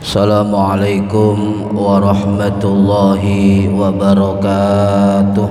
Assalamualaikum warahmatullahi wabarakatuh.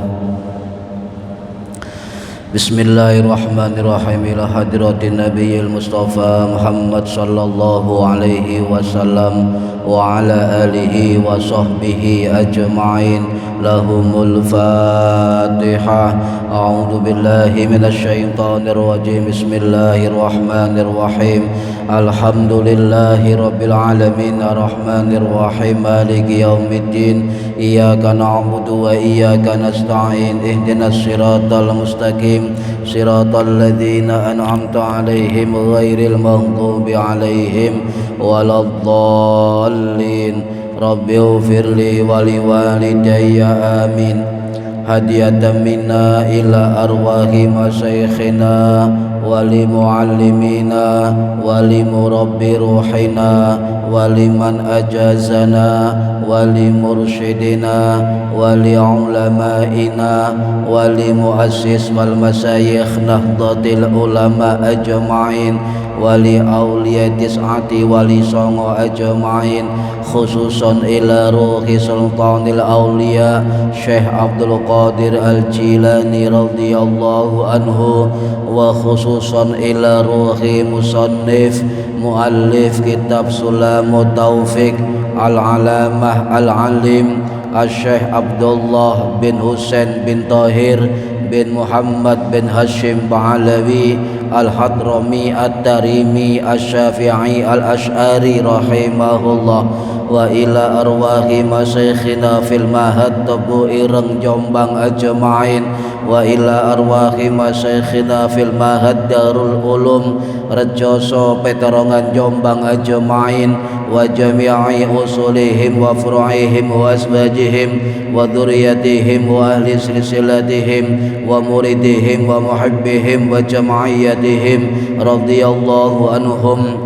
Bismillahirrahmanirrahim. Ila hadratin nabiyil mustafa Muhammad sallallahu alaihi wasallam wa ala alihi wa sahbihi ajma'in. Lahumul Fatihah. A'udzu billahi minasy syaithanir rajim. Bismillahirrahmanirrahim. Alhamdulillahi rabbil alamin arrahmanir rahim maliki yaumiddin. Iyyaka na'budu wa iyyaka nasta'in. Ihdinas siratal mustaqim siratal ladzina an'amta 'alaihim ghairil maghdubi 'alaihim waladdallin. Rabbighfirli wa liwalidayya amin. Hadiyatan minna ila arwahi masyayikhina wa li muallimina wa li murabbi ruhina wa liman ajazana wa li mursyidina wa li ulamaina wa li muassis wal masyayikh nahdlatil ulama ajma'in wa li awliya tis'ati wa li songo ajma'in, khususan ila ruhi sultanil awliya Syekh Abdul Qadir Al-Jilani radhiyallahu anhu, wa khususan ila ruhi musannif muallif kitab Sulamut Taufiq Al-Alamah Al-Alim Syekh Abdullah bin Husain bin Tahir bin Muhammad bin Hashim Ba'alawi Al-Hadrami At-Tarimi Asy-Syafi'i Al-Asy'ari rahimahullah, wa ila arwahi masyayikhina fil mahad Tebu Ireng Jombang ajma'in, wa ila arwahi masyayikhina fil mahad Darul Ulum Rejoso Peterongan Jombang ajma'in, wa jami'i usulihim wa furu'ihim wa asbajihim wa dzurriyyatihim wa ahli silsilatihim wa muridihim wa muhibbihim wa jam'iyyatihim radhiyallahu anhum.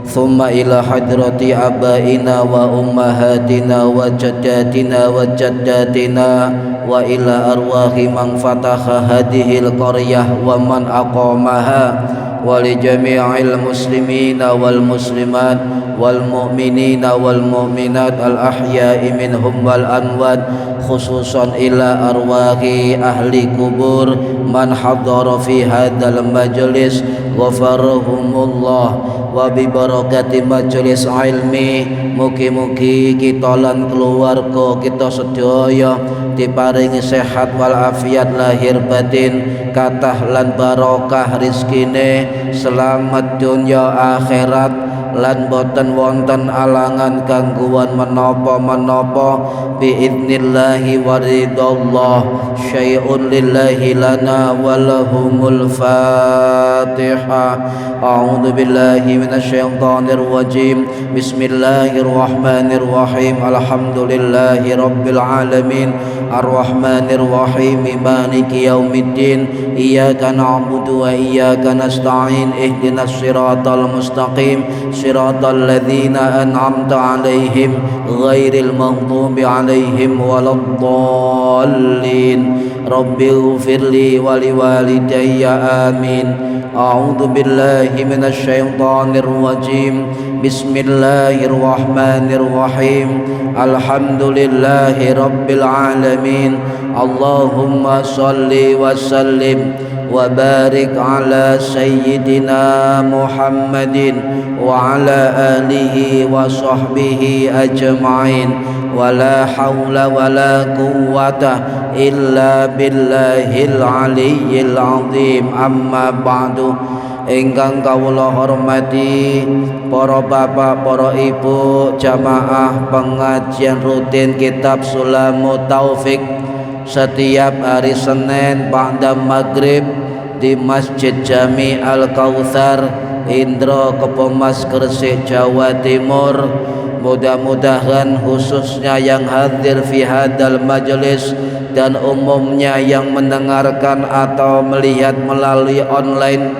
Thumma ila hadrati abaina wa ummahatina wa jaddatina wa jaddatina wa ila arwahi man fataha hadhil qaryah wa man aqamaha wa li jami'il muslimina wal muslimat wal mu'minina wal mu'minat al ahya'i minhum wal amwat, khususan ila arwahi ahli kubur man hadara fi hadzal majlis ghafarahumullah, wa bi barakati majelis ilmi mugi-mugi kita lan keluarga kita sedaya diparingi sehat wal afiat lahir batin, kathah lan barokah rizkine, selamat dunya akhirat, lan boten wonten alangan gangguan menapa-menapa biidnillahi wa ridallah. Syai'un lillahi lana wa lahumul Fatihah. A'udzu billahi minasy syaithanir rajim. Bismillahirrahmanirrahim. Alhamdulillahi rabbil alamin arrahmanir rahim maliki yaumiddin. Iyyaka na'budu wa iyyaka nasta'in. Ihdinas siratal mustaqim siratal ladzina an'amta 'alaihim ghairil maghdubi 'alaihim waladdallin. Rabbighfirli wa liwalidayya amin. A'udzu billahi minasy syaithanir rajim. Bismillahirrahmanirrahim. Alhamdulillahi rabbil alamin. Allahumma shalli wa sallim wa barik ala sayyidina Muhammadin wa ala alihi wa sahbihi ajma'in, wa la hawla wa la quwwata illa billahil aliyyil azim. Amma ba'du. Ingkang kawula hormati para bapak, para ibu, jamaah pengajian rutin kitab Sulamut Taufiq setiap hari Senin ba'da maghrib di Masjid Jami Al-Kautsar, Indro Kepomas, Gresik, Jawa Timur. Mudah-mudahan khususnya yang hadir fi hadal majelis dan umumnya yang mendengarkan atau melihat melalui online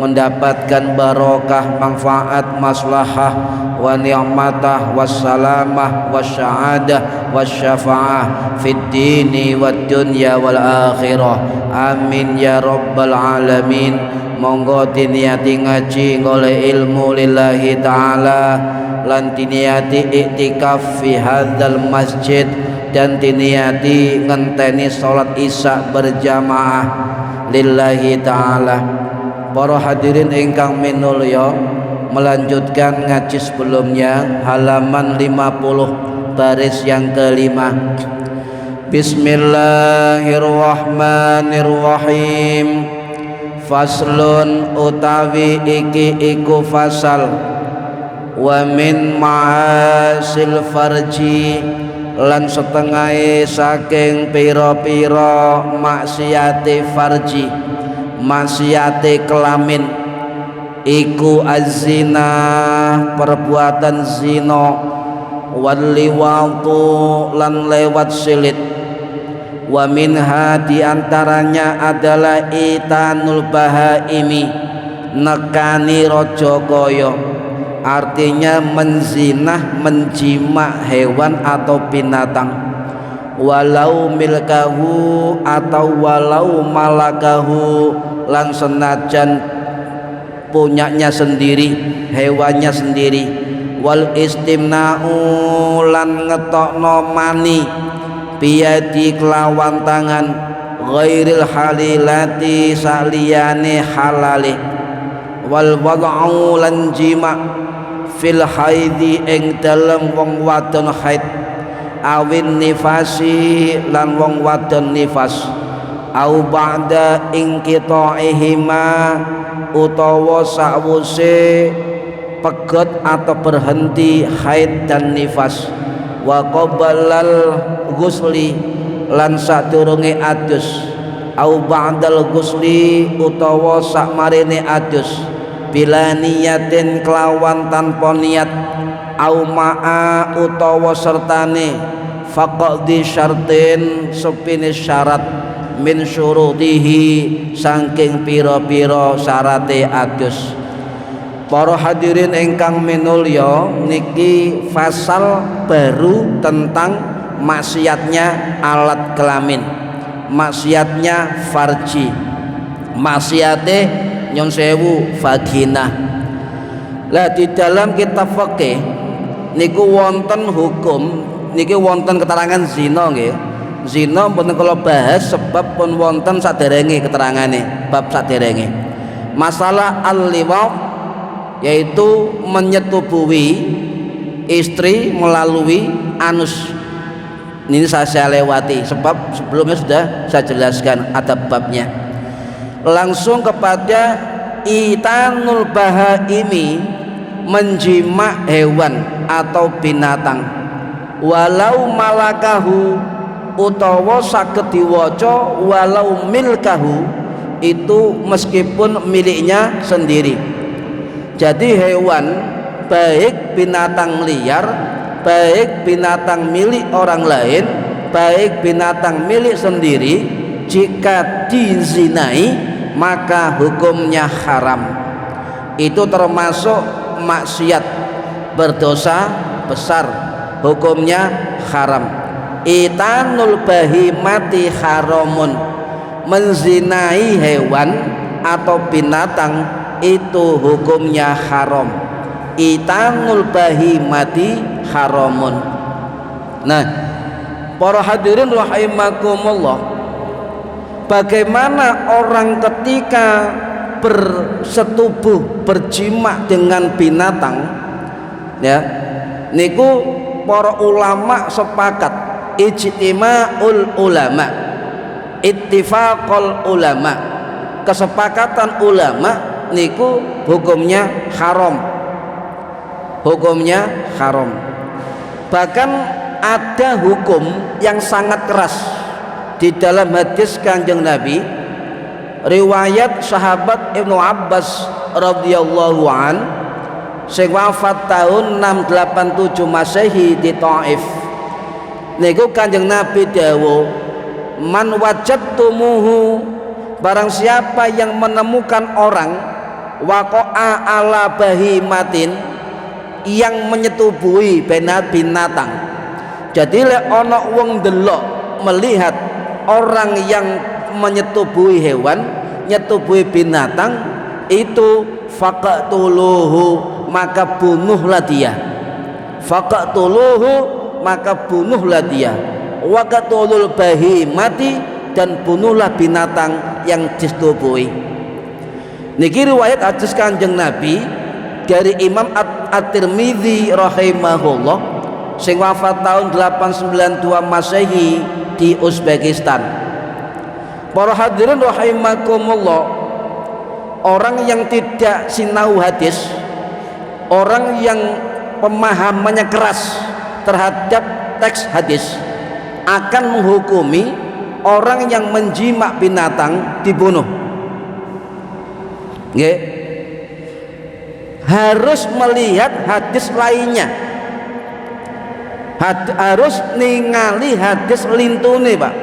mendapatkan barokah, manfaat, maslahah, wa ni'matah, wassalamah, wasya'adah, wasyafa'ah fid dini wad dunya wal akhirah. Amin ya rabbal alamin. monggo tiniati ngaji golek ilmu lillahi ta'ala lan tiniati iktikaf fi hadzal masjid dan tiniati ngenteni salat isya berjamaah lillahi ta'ala. Para hadirin ingkang minulya, melanjutkan ngaji sebelumnya halaman 50 baris yang kelima. Bismillahirrahmanirrahim. Faslun utawi iki iku fasal wa min ma'asil farji lan setengahe saking pira-pira maksiate farji, maksiate kelamin iku az-zina, perbuatan zina, wal liwatu lan lewat silit. Wa minha diantaranya adalah itanul bahaimi, nekani raja kaya, artinya menzinah, menjima hewan atau binatang, walau milkahu atau walau malakahu, lan senajan punyanya sendiri, hewannya sendiri. Wal istimna'u lan ngetokno mani biyadi kelawan tangan ghairil halilati saliyane halale. Wal wad'u lan jima fil haidi ing dalem wong wadon haid, awin nifasi lan wong wadon nifas, au ba'da inqita'ihima utawa sakwuse pegot atau berhenti haid dan nifas. Wa qabalal ghusli lan sadurunge adus, au ba'dal ghusli utawa sakmarine adus, bila niyatin kelawan tanpa niat, au ma'a utawa sertane faqdi syartin sepine syarat min syurutihi saking pira-pira syarate adus. Para hadirin ingkang minulya, niki fasal baru tentang maksiatnya alat kelamin, maksiatnya farji, maksiate nyon sewu vagina. Lah di dalam kitab fikih niku wonten hukum, niki wonten keterangan zina nggih. Zina mboten kula bahas sebab pun wonten saderenge keterangane, bab saderenge. Masalah al-liwat yaitu menyetubuhi istri melalui anus. Ini saya lewati sebab sebelumnya sudah saya jelaskan ada babnya. Langsung kepada itanul bahaimi, menjima hewan atau binatang, walau malakahu utawa saged diwaca walau milkahu, itu meskipun miliknya sendiri. Jadi hewan, baik binatang liar, baik binatang milik orang lain, baik binatang milik sendiri, jika dizinai maka hukumnya haram. Itu termasuk maksiat, berdosa besar, hukumnya haram. Itanul bahimati haramun, menzinai hewan atau binatang itu hukumnya haram. Itanul bahimati haramun. Nah, para hadirin rahimakumullah, bagaimana orang ketika bersetubuh, berjima dengan binatang, ya, niku para ulama sepakat, ijtima'ul ulama, ittifaqul ulama, kesepakatan ulama niku hukumnya haram, hukumnya haram. Bahkan ada hukum yang sangat keras di dalam hadis Kanjeng Nabi, riwayat sahabat Ibnu Abbas radhiyallahu an, sing wafat tahun 687 Masehi di Taif. Niku Kanjeng Nabi dawuh, man wajadtumuhu, barang siapa yang menemukan orang waqa'a ala bahimatin, yang menyetubuhi binatang. Jadi lek ana wong delok melihat orang yang menyetubuhi hewan, nyetubuhi binatang, itu faqatuluhu, maka bunuhlah dia. Faqatuluhu, maka bunuhlah dia. Waqatulul bahimati, dan bunuhlah binatang yang disetubui. Niki riwayat hadis Kanjeng Nabi dari Imam At-Tirmidzi rahimahullah sing wafat tahun 892 Masehi di Uzbekistan. Para hadirin rahimakumullah, orang yang tidak sinau hadis, orang yang pemahamannya keras terhadap teks hadis akan menghukumi orang yang menjimak binatang dibunuh. Nggih. Harus melihat hadis lainnya, harus ningali hadis lintune, Pak.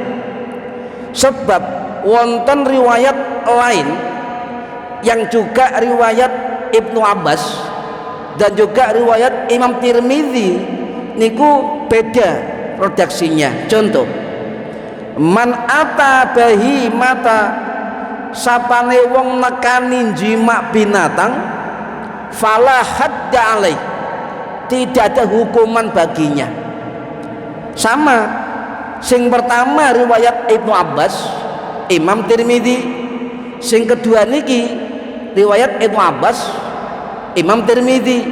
Sebab wonten riwayat lain yang juga riwayat Ibnu Abbas dan juga riwayat Imam Tirmidzi niku beda redaksinya. Contoh, man ata bahi mata, sapane wong nekani jimak binatang, fala hadda alaih, tidak ada hukuman baginya. Sama sing pertama riwayat Ibnu Abbas, Imam Tirmidzi, sing kedua niki riwayat Ibnu Abbas, Imam Tirmidzi,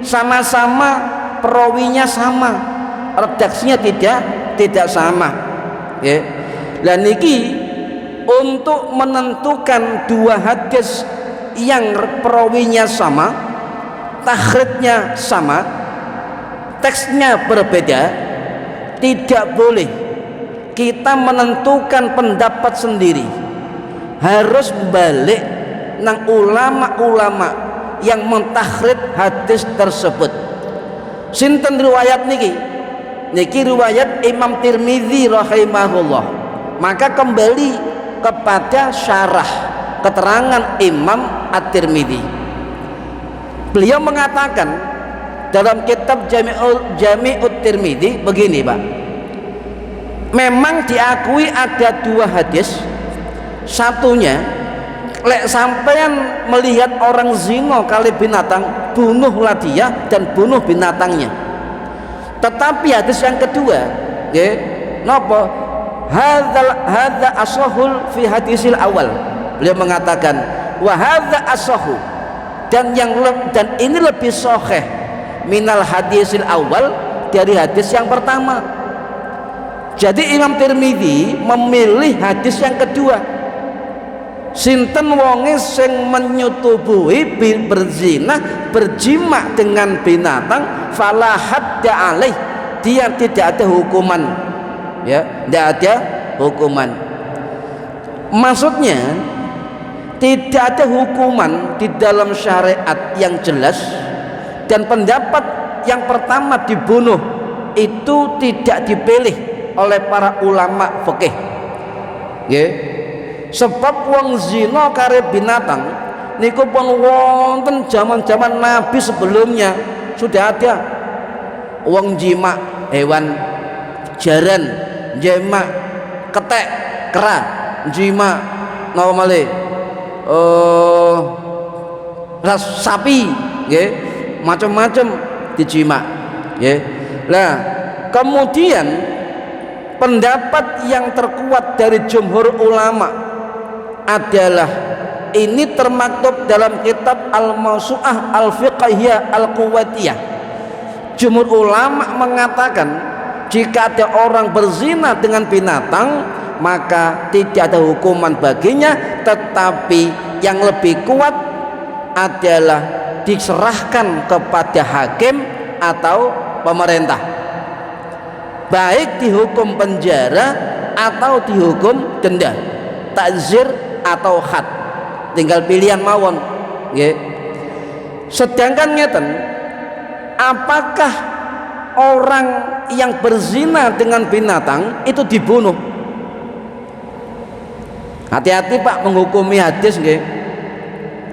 sama-sama perawinya sama, redaksinya tidak sama. Ya. Lah niki untuk menentukan dua hadis yang perawinya sama, takhrijnya sama, teksnya berbeda, tidak boleh kita menentukan pendapat sendiri. Harus balik nang ulama-ulama yang mentakhrij hadis tersebut. Sinten riwayat niki? Niki riwayat Imam Tirmidzi rahimahullah. Maka kembali kepada syarah keterangan Imam At-Tirmidzi. Beliau mengatakan dalam kitab Jami'ut Tirmidzi begini, Pak. Memang diakui ada dua hadis. Satunya, lek sampean melihat orang zina kali binatang, bunuhlah dia dan bunuh binatangnya. Tetapi hadis yang kedua, nggih, napa? Hadza ashahul fi hadisil awal. Beliau mengatakan wa hadza asahu, dan ini lebih sahih minal hadisil awal, dari hadis yang pertama. Jadi Imam Tirmidzi memilih hadis yang kedua. Sinten wonge sing menyutubuhi berzina, berjima dengan binatang, fala hadda alaih, dia tidak ada hukuman. Ya, tidak ada hukuman. Maksudnya tidak ada hukuman di dalam syariat yang jelas, dan pendapat yang pertama dibunuh itu tidak dipilih oleh para ulama fikih. Nggih. Sebab wong zina kare binatang niku pun wonten zaman-zaman Nabi sebelumnya sudah ada. Wong jima hewan jaran, jima ketek, kera, jima napa malih ras sapi, nggih, macam-macam dijima, nggih. Lah, kemudian pendapat yang terkuat dari jumhur ulama adalah ini termaktub dalam kitab Al-Mawsu'ah Al-Fiqhiyah Al-Quwatiyah. Jumhur ulama mengatakan jika ada orang berzina dengan binatang maka tidak ada hukuman baginya, tetapi yang lebih kuat adalah diserahkan kepada hakim atau pemerintah, baik dihukum penjara atau dihukum denda, takzir atau had, tinggal pilihan mawon, nggih. Sedangkan ngeten, apakah orang yang berzina dengan binatang itu dibunuh? Hati-hati, Pak, menghukumi hadis, nggih.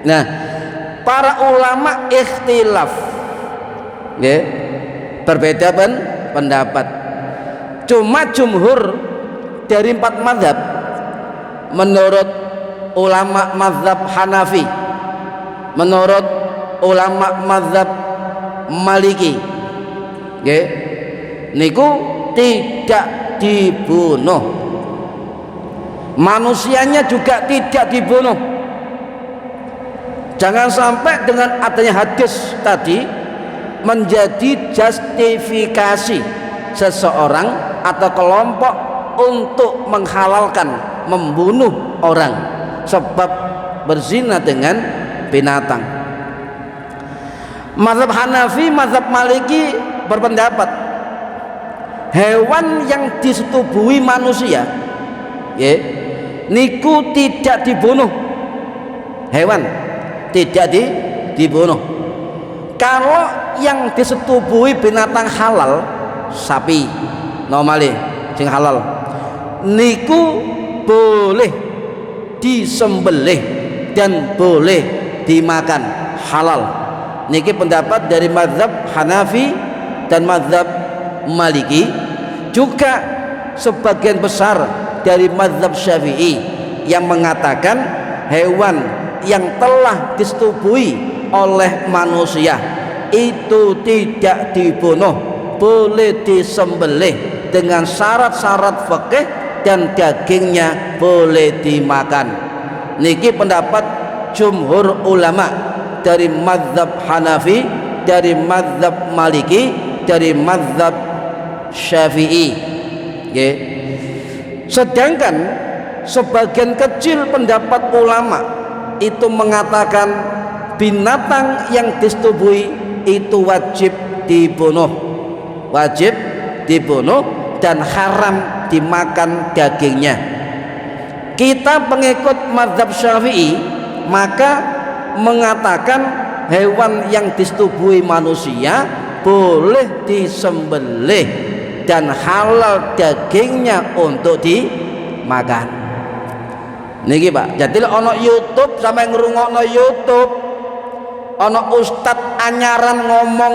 Nah, para ulama ikhtilaf, nggih, berbeda pendapat. Cuma jumhur dari 4 mazhab, menurut ulama mazhab Hanafi menurut ulama mazhab Maliki nggih niku tidak dibunuh, manusianya juga tidak dibunuh. Jangan sampai dengan adanya hadis tadi menjadi justifikasi seseorang atau kelompok untuk menghalalkan membunuh orang sebab berzina dengan binatang. Mazhab Hanafi, mazhab Maliki berpendapat hewan yang disetubuhi manusia ya, niku tidak dibunuh, hewan tidak dibunuh. Kalau yang disetubuhi binatang halal, sapi normale sing halal niku boleh disembelih dan boleh dimakan, halal. Niki pendapat dari mazhab Hanafi dan mazhab Maliki, juga sebagian besar dari mazhab Syafi'i yang mengatakan hewan yang telah disetubuhi oleh manusia itu tidak dibunuh, boleh disembelih dengan syarat-syarat fikih dan dagingnya boleh dimakan. Niki pendapat jumhur ulama dari mazhab Hanafi, dari mazhab Maliki, dari mazhab Syafi'i okay. Sedangkan sebagian kecil pendapat ulama itu mengatakan binatang yang disetubuhi itu wajib dibunuh, wajib dibunuh dan haram dimakan dagingnya. Kita pengikut mazhab Syafi'i maka mengatakan hewan yang disetubuhi manusia boleh disembelih dan halal dagingnya untuk dimakan. Niki Pak, jadi ono YouTube sampai ngrungokno YouTube, ono ustadz anyaran ngomong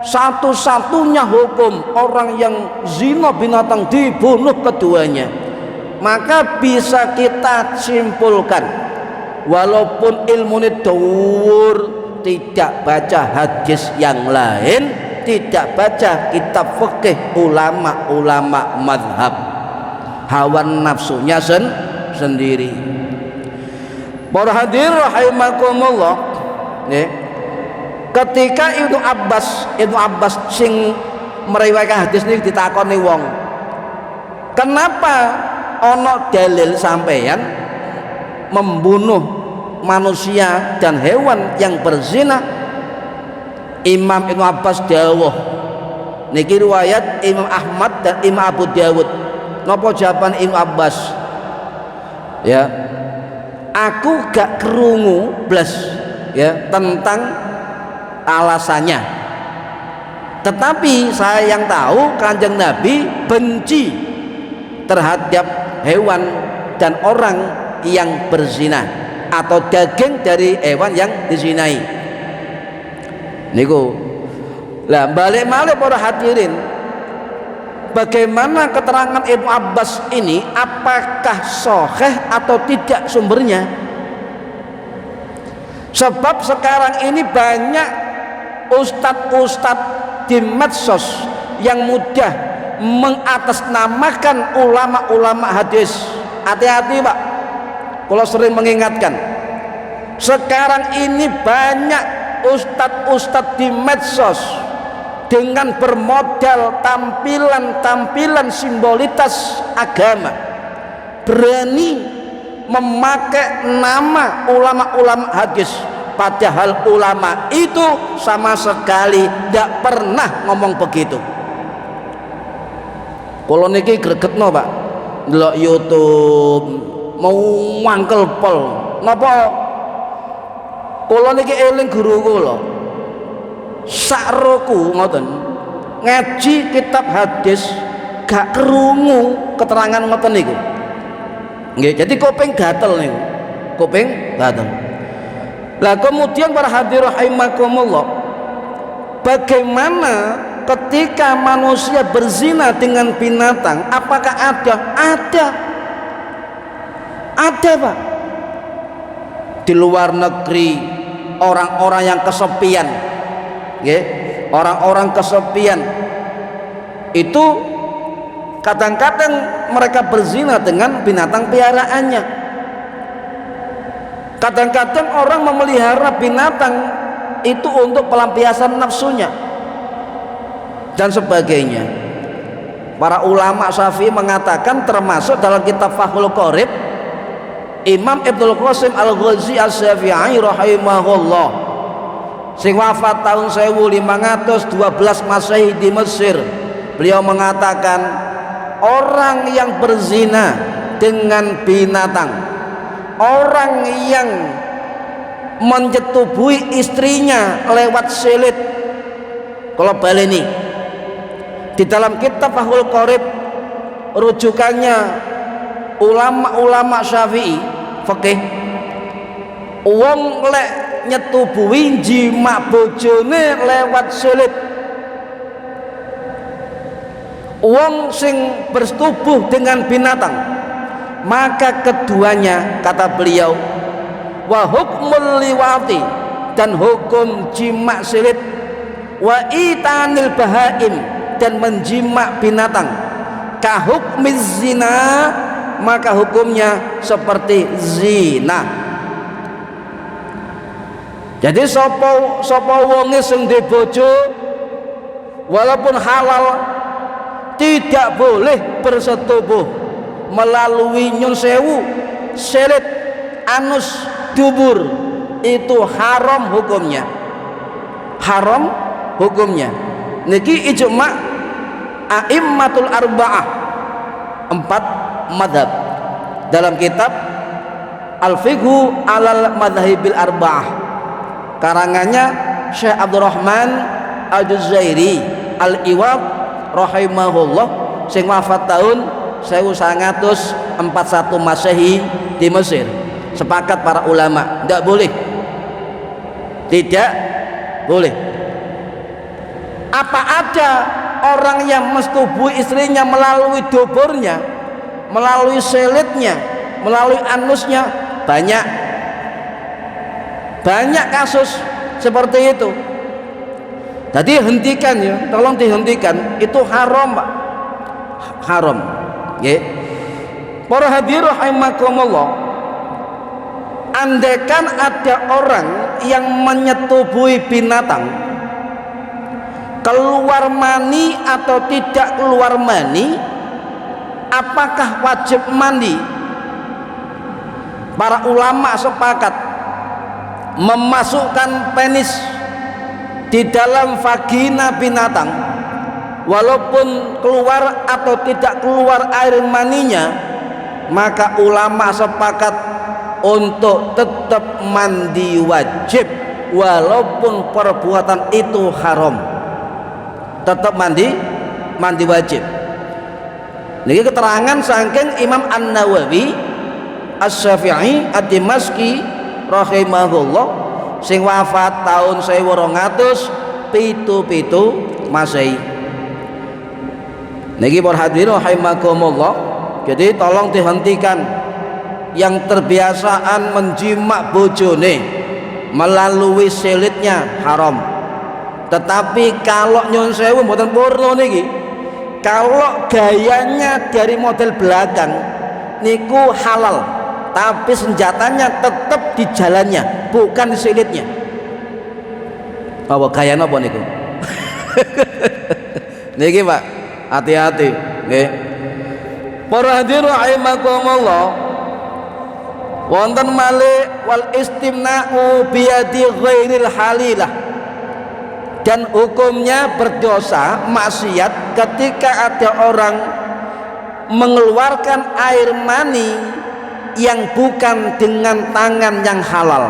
satu-satunya hukum orang yang zina binatang dibunuh keduanya. Maka bisa kita simpulkan, walaupun ilmunya dhuwur, tidak baca hadis yang lain, tidak baca kitab fikih ulama-ulama mazhab, hawa nafsunya sendiri. Para hadirin rahimakumullah, ketika Ibnu Abbas sing meriwayatkan hadis ini ditakoni wong, kenapa ono dalil sampeyan membunuh manusia dan hewan yang berzina? Imam Ibnu Abbas dawuh, niki riwayat Imam Ahmad dan Imam Abu Dawud. Napa jawaban Ibnu Abbas? Ya, aku gak kerungu blas ya tentang alasannya, tetapi saya yang tahu Kanjeng Nabi benci terhadap hewan dan orang yang berzina atau daging dari hewan yang dizinai. Niku lah balik malih para hadirin, bagaimana keterangan Ibnu Abbas ini, apakah sahih atau tidak sumbernya? Sebab sekarang ini banyak ustadz-ustadz di medsos yang mudah mengatasnamakan ulama-ulama hadis. Hati-hati Pak, kalau sering mengingatkan, sekarang ini banyak ustadz-ustadz di medsos dengan bermodal tampilan-tampilan simbolitas agama berani memakai nama ulama-ulama hadis, padahal ulama itu sama sekali tidak pernah ngomong begitu. Kalau niki gregetno Pak, ndelok YouTube mau mangkel pol napa? Kalau niki eling guru kula sakroku ngoten, ngaji kitab hadis gak kerungu keterangan ngoten niku. Nggih, jadi kuping gatel niku. Kuping gatel. Lah kemudian para hadirin rahimakumullah, bagaimana ketika manusia berzina dengan binatang? Apakah ada? Ada Pak. di luar negeri, orang-orang yang kesepian, orang-orang kesepian itu kadang-kadang mereka berzina dengan binatang piaraannya. Kadang-kadang orang memelihara binatang itu untuk pelampiasan nafsunya dan sebagainya. Para ulama Syafi'i mengatakan, termasuk dalam kitab Fathul Qorib, Imam Ibnul Qasim Al-Ghazi As-Syafi'i rahimahullah, sing wafat tahun 1512 Masehi di Mesir, beliau mengatakan, orang yang berzina dengan binatang, orang yang menyetubuhi istrinya lewat silit. Kalau baleni di dalam kitab Fathul Qorib, rujukannya ulama-ulama Syafi'i fikih, wong lek nyetubuhi jima bojone lewat silit, wong sing bersetubuh dengan binatang, maka keduanya, kata beliau, wa hukmul liwati, dan hukum jima silit, wa itanil bahaim, dan menjima binatang, ka hukmiz zina, maka hukumnya seperti zina. Jadi sapa wonge sing duwe bojo walaupun halal tidak boleh bersetubuh melalui nyun sewu, silit, anus, dubur, itu haram hukumnya. Haram hukumnya. Niki ijma' a'immatul arba'ah, 4 madhab, dalam kitab Al-Fiqhu alal Madhahibil Arba'ah, karangannya Syekh Abdurrahman Al-Juzairi Al-Iwad rahimahullah, sing wafat tahun 1941 Masehi di Mesir. Sepakat para ulama, tidak boleh, tidak boleh. Apa ada orang yang menyetubuhi istrinya melalui duburnya, melalui selitnya, melalui anusnya? Banyak kasus seperti itu. Jadi hentikan ya, tolong dihentikan, itu haram Pak, haram ya. Para hadirin rahimakumullah, andaikan ada orang yang menyetubuhi binatang, keluar mani atau tidak keluar mani, apakah wajib mandi? Para ulama sepakat memasukkan penis di dalam vagina binatang, walaupun keluar atau tidak keluar air maninya, maka ulama sepakat untuk tetap mandi wajib, walaupun perbuatan itu haram, tetap mandi wajib. Ini keterangan saking Imam An-Nawawi As-Syafi'i Ad-Dimashqi rahimahullah, sing wafat tahun 1277 Masehi. Niki para hadirin rahimakumullah, jadi tolong dihentikan yang terbiasaan menjimak bojone melalui silitnya, haram. Tetapi kalau nyun sewu mboten porno niki, kalau gayanya dari model belakang niku halal, tapi senjatanya tetap di jalannya, bukan di silitnya. Apa gayanya apa niku? Niki Pak, hati-hati nggih. Para hadirin rahimakumullah, wonten malih wal istimna'u biyadi ghairil halilah, dan hukumnya berdosa maksiat ketika ada orang mengeluarkan air mani yang bukan dengan tangan yang halal,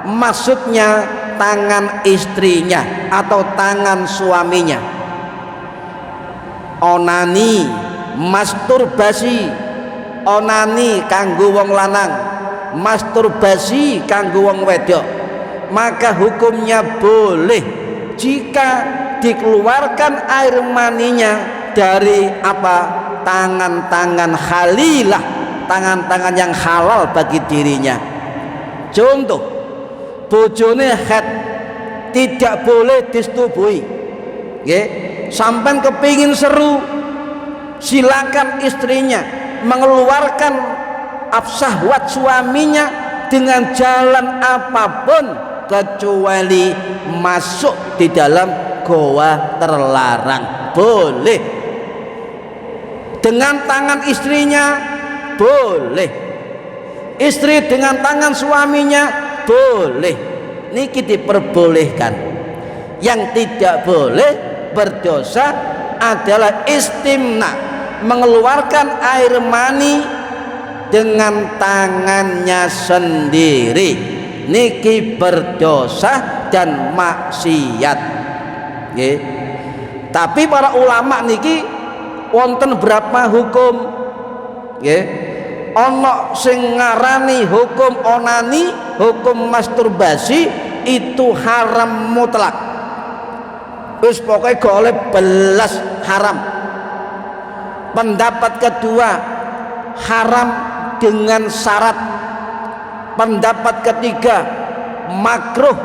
maksudnya tangan istrinya atau tangan suaminya. Onani, masturbasi, onani kanggo wong lanang, masturbasi kanggo wong wedok, maka hukumnya boleh jika dikeluarkan air maninya dari apa? Tangan-tangan halilah, tangan-tangan yang halal bagi dirinya. Contoh, bojone haid tidak boleh disetubuhi. Nggih, sampean kepingin seru, silakan istrinya mengeluarkan syahwat suaminya dengan jalan apapun kecuali masuk di dalam goa terlarang. Boleh dengan tangan istrinya, boleh istri dengan tangan suaminya, boleh. Niki diperbolehkan. Yang tidak boleh berdosa adalah istimna, mengeluarkan air mani dengan tangannya sendiri. Niki berdosa dan maksiat. Nggih. Tapi para ulama niki wonten berapa hukum. Nggih. Ana sing ngarani hukum onani, hukum masturbasi itu haram mutlak. Wis pokoknya gak oleh belas haram. Pendapat kedua haram dengan syarat. Pendapat ketiga makruh.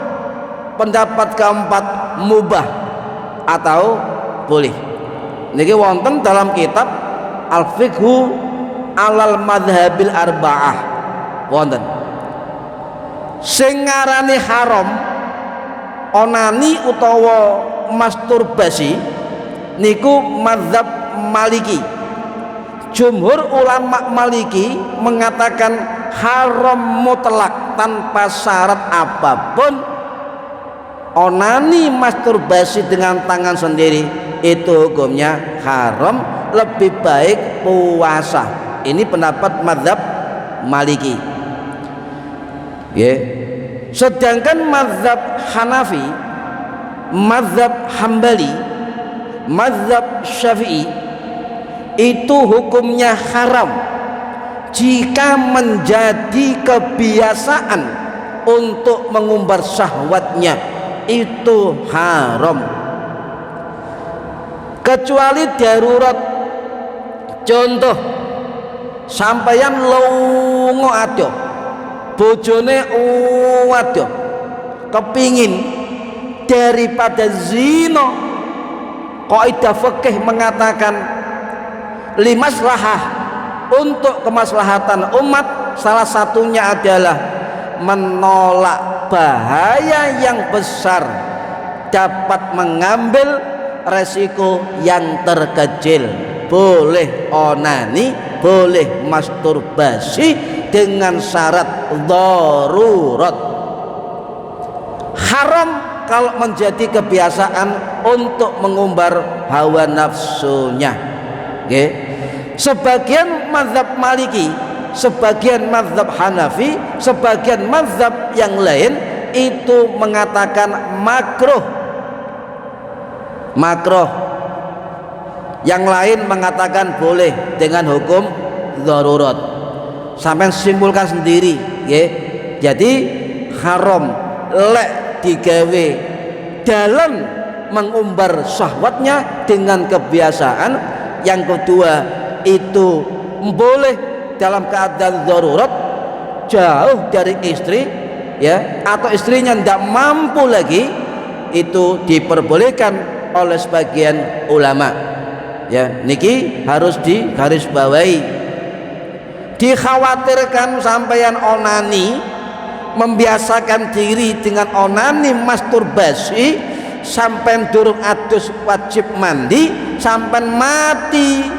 Pendapat keempat mubah atau boleh. Niki wonten dalam kitab Al-Fiqhu alal madhabil arba'ah wonten. Sing ngarani haram onani utawa masturbasi niku mazhab Maliki. Jumhur ulama Maliki mengatakan haram mutlak tanpa syarat apapun. Onani masturbasi dengan tangan sendiri itu hukumnya haram, lebih baik puasa. Ini pendapat mazhab Maliki. Sedangkan mazhab Hanafi, mazhab Hambali, mazhab Syafi'i itu hukumnya haram jika menjadi kebiasaan untuk mengumbar syahwatnya, itu haram. Kecuali darurat. Contoh, sampeyan lunga adoh, bojone wadoh, kepingin daripada zina, kaidah fikih mengatakan limaslahah, untuk kemaslahatan umat, salah satunya adalah menolak bahaya yang besar, dapat mengambil resiko yang terkecil. Boleh onani, boleh masturbasi dengan syarat darurat. Haram kalau menjadi kebiasaan untuk mengumbar hawa nafsunya. Sebagian mazhab Maliki, sebagian mazhab Hanafi, sebagian mazhab yang lain itu mengatakan makruh. Yang lain mengatakan boleh dengan hukum darurat. Sampai simpulkan sendiri, jadi haram lek digawe dalam mengumbar syahwatnya dengan kebiasaan. Yang kedua itu boleh dalam keadaan darurat, jauh dari istri, atau istrinya tidak mampu lagi, itu diperbolehkan oleh sebagian ulama. Niki harus digarisbawahi. Dikhawatirkan sampeyan onani, membiasakan diri dengan onani masturbasi, sampeyan durung adus wajib mandi, sampeyan mati.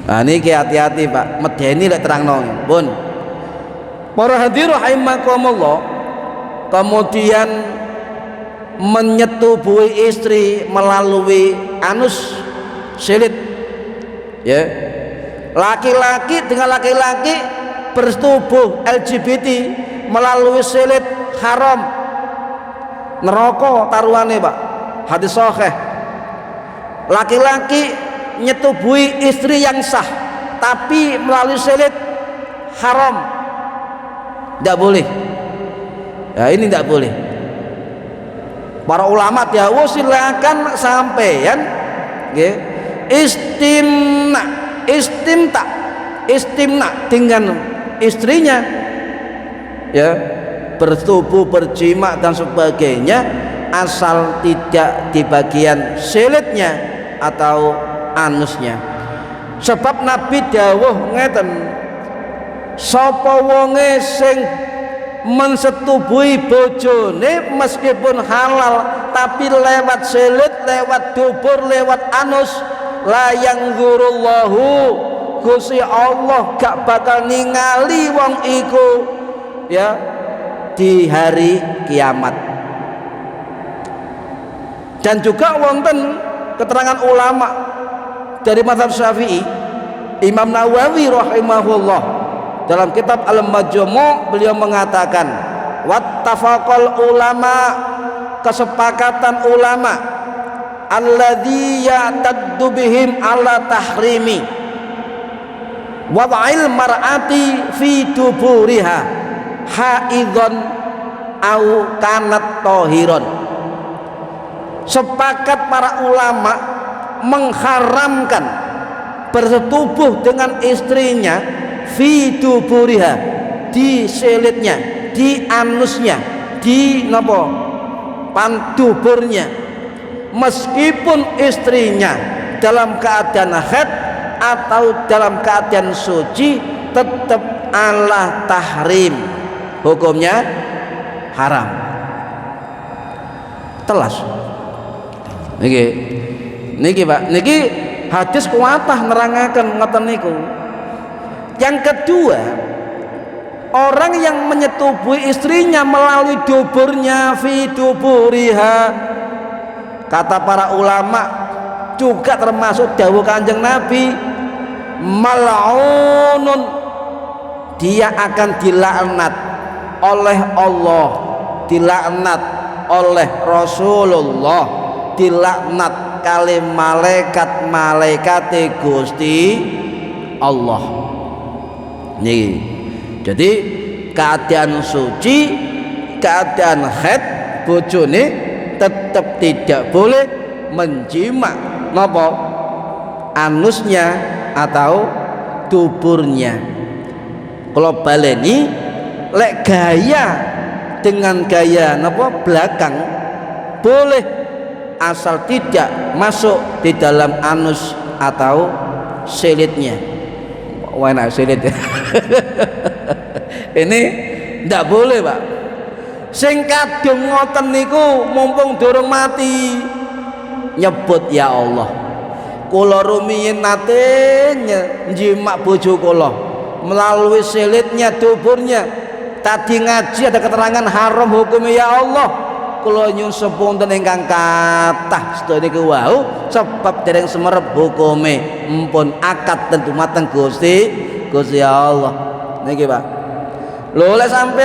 Nah niki hati-hati Pak, medeni lek terangno pun. Para hadirin rahimakumullah, kemudian menyetubuhi istri melalui anus silit, laki-laki dengan laki-laki bersetubuh LGBT melalui silit haram, neraka taruhane Pak. Hadis sahih, laki-laki nyetubuhi istri yang sah tapi melalui silit haram, tidak boleh. Ini tidak boleh. Para ulama dawuh silakan sampeyan istimna dengan istrinya, ya, bertubuh, berjima dan sebagainya, asal tidak di bagian silitnya atau anusnya. Sebab Nabi dawuh ngeten, sapa wonge sing mensetubuhi bojone meskipun halal tapi lewat silit, lewat dubur, lewat anus, la yanzurullahu, Gusti Allah gak bakal ningali wong iku, ya, di hari kiamat. Dan juga wonten keterangan ulama dari mazhab Syafi'i, Imam Nawawi rahimahullah dalam kitab Al-Majmu' beliau mengatakan, wattafaqal ulama, kesepakatan ulama, alladzi ya'taddu bihim ala tahrimi wad'il mar'ati fi duburiha haidhan au kanat tahiran. Sepakat para ulama mengharamkan bersetubuh dengan istrinya fi duburiha, di silitnya, di anusnya, di napa panduburnya, meskipun istrinya dalam keadaan haid atau dalam keadaan suci, tetap ala tahrim, hukumnya haram. Telas niki Pak, niki hadis kuatah nerangaken ngoten niku. Yang kedua, orang yang menyetubuhi istrinya melalui duburnya, fi duburiha, kata para ulama juga termasuk dawuh Kanjeng Nabi, mal'unun, dia akan dilaknat oleh Allah, dilaknat oleh Rasulullah, dilaknat kali malaikat Gusti Allah. Nih, jadi keadaan suci, keadaan haid, bojone tetap tidak boleh menjima napa anusnya atau tuburnya. Kalau baleni lek gaya dengan gaya napa belakang boleh, asal tidak masuk di dalam anus atau silitnya. Enak silit ya. Ini ndak boleh Pak. Sing kadung ngoten niku mumpung durung mati nyebut ya Allah, kula rumiyin nate njimak bojo kula melalui silitnya, duburnya. Tadi ngaji ada keterangan haram hukumnya ya Allah, kula nyuwun sepunten ingkang kathah sedaya niku wau sebab dereng semerep hukume mpun akad tentu mateng Gusti Allah niki Pak. Lho lek sampe